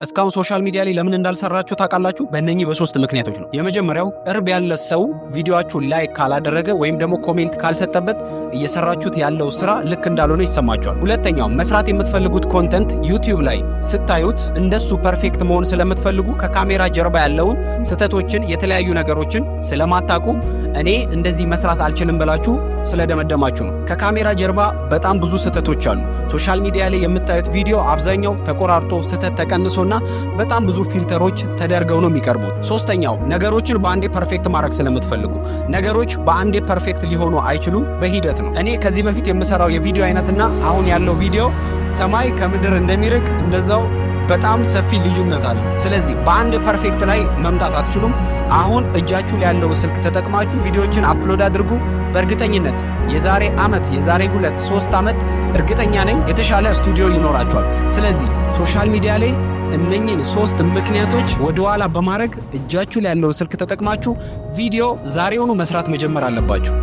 እስካሁን ሶሻል ሚዲያ ላይ ለምን እንዳልሰራችሁ ታውቃላችሁ? በእነኚህ በሶስት ምክንያቶች ነው። የመጀመሪያው ቅርብ ያለ ሰው ቪዲዮአችሁን ላይክ ካላደረገ ወይም ደግሞ ኮሜንት ካልሰጠበት እየሰራችሁት ያለው ስራ ልክ እንዳልሆነ ይሰማችኋል። ሁለተኛው መስራት የምትፈልጉት ኮንተንት ዩቲዩብ ላይ ስታዩት እንደሱ ፐርፌክት መሆን ስለምትፈልጉ ከካሜራ ጀርባ ያለውን ስህተቶችን፣ የተለያዩ ነገሮችን ስለማታውቁ እኔ እንደዚህ መስራት አልችልም ብላችሁ ስለደመደማችሁ ነው። ከካሜራ ጀርባ በጣም ብዙ ስህተቶች አሉ። ሶሻል ሚዲያ ላይ የምታዩት ቪዲዮ አብዛኛው ተቆራርጦ ስህተት ተቀንሶና በጣም ብዙ ፊልተሮች ተደርገው ነው የሚቀርቡት። ሶስተኛው ነገሮችን በአንዴ ፐርፌክት ማድረግ ስለምትፈልጉ። ነገሮች በአንዴ ፐርፌክት ሊሆኑ አይችሉም፣ በሂደት ነው። እኔ ከዚህ በፊት የምሰራው የቪዲዮ አይነትና አሁን ያለው ቪዲዮ ሰማይ ከምድር እንደሚርቅ እንደዛው በጣም ሰፊ ልዩነት አለ። ስለዚህ በአንድ ፐርፌክት ላይ መምጣት አትችሉም። አሁን እጃችሁ ላይ ያለው ስልክ ተጠቅማችሁ ቪዲዮዎችን አፕሎድ አድርጉ። በእርግጠኝነት የዛሬ ዓመት የዛሬ 2-3 ዓመት እርግጠኛ ነኝ የተሻለ ስቱዲዮ ይኖራችኋል። ስለዚህ ሶሻል ሚዲያ ላይ እነኚህን 3 ምክንያቶች ወደ ኋላ በማድረግ እጃችሁ ላይ ያለው ስልክ ተጠቅማችሁ ቪዲዮ ዛሬውኑ መስራት መጀመር አለባችሁ።